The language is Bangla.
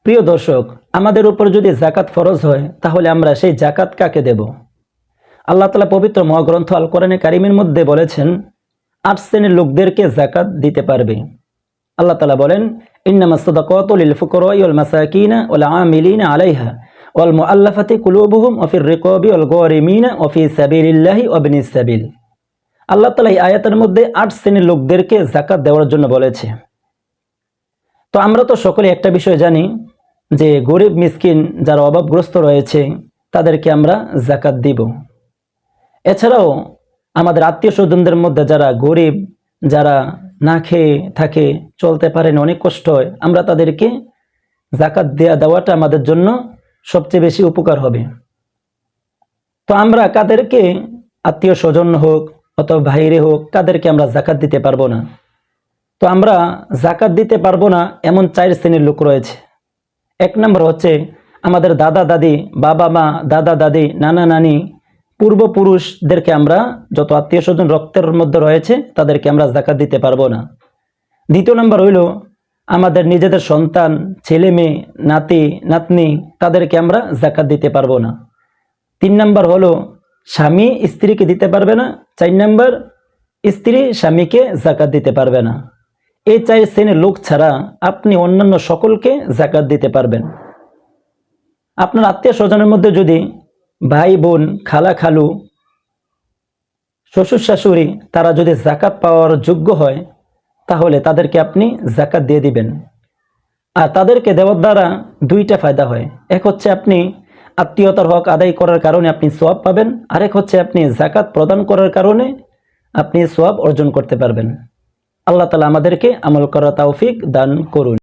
প্রিয় দর্শক, আমাদের উপর যদি যাকাত ফরজ হয় তাহলে আমরা সেই যাকাত কাকে দেব? আল্লাহ তাআলা পবিত্র মহাগ্রন্থ আল কোরআনে কারিমের মধ্যে বলেছেন ৮ শ্রেণীর লোকদেরকে যাকাত দিতে পারবে। আল্লাহ তাআলা বলেন, ইন্নামাস সাদাকাতু লিল ফুকারাই ওয়াল মাসাকিন ওয়াল আমিলিনা আলাইহা ওয়াল মুআল্লাফাতি কুলুবুহুম ওয়া ফির রিকাবি ওয়াল গারিমিনা ওয়া ফি সাবিলিল্লাহি ওয়া ইবনিস সাবিল। আল্লাহ তাআলা এই আয়াতের মধ্যে ৮ শ্রেণীর লোকদেরকে যাকাত দেওয়ার জন্য বলেছে। তো আমরা তো সকলে একটা বিষয় জানি যে গরিব মিসকিন যারা অভাবগ্রস্ত রয়েছে তাদেরকে আমরা যাকাত দিব। এছাড়াও আমাদের আত্মীয় স্বজনদের মধ্যে যারা গরিব, যারা না খেয়ে থাকে, চলতে পারেন, অনেক কষ্ট হয়, আমরা তাদেরকে যাকাত দেওয়াটা আমাদের জন্য সবচেয়ে বেশি উপকার হবে। তো আমরা কাদেরকে, আত্মীয় স্বজন হোক অথবা ভাইরে হোক, কাদেরকে আমরা যাকাত দিতে পারবো না? তো আমরা যাকাত দিতে পারবো না এমন 4 শ্রেণীর লোক রয়েছে। 1 নম্বর হচ্ছে আমাদের দাদা দাদি, বাবা মা, দাদা দাদি, নানা নানি, পূর্বপুরুষদেরকে আমরা, যত আত্মীয় স্বজন রক্তের মধ্যে রয়েছে তাদেরকে আমরা যাকাত দিতে পারবো না। 2 নম্বর হইল আমাদের নিজেদের সন্তান, ছেলে মেয়ে, নাতি নাতনি, তাদেরকে আমরা যাকাত দিতে পারবো না। 3 নম্বর হলো স্বামী স্ত্রীকে দিতে পারবে না। 4 নম্বর স্ত্রী স্বামীকে যাকাত দিতে পারবে না। এই 4 শ্রেণীর লোক ছাড়া আপনি অন্যান্য সকলকে যাকাত দিতে পারবেন। আপনার আত্মীয় স্বজনের মধ্যে যদি ভাই বোন, খালা খালু, শ্বশুর শাশুড়ি তারা যদি যাকাত পাওয়ার যোগ্য হয় তাহলে তাদেরকে আপনি যাকাত দিয়ে দিবেন। আর তাদেরকে দেওয়ার দ্বারা 2টা ফায়দা হয়। এক হচ্ছে আপনি আত্মীয়তার হক আদায় করার কারণে আপনি সওয়াব পাবেন, আরেক হচ্ছে আপনি যাকাত প্রদান করার কারণে আপনি সওয়াব অর্জন করতে পারবেন। আল্লাহ তাআলা আমাদেরকে আমল করার তৌফিক দান করুন।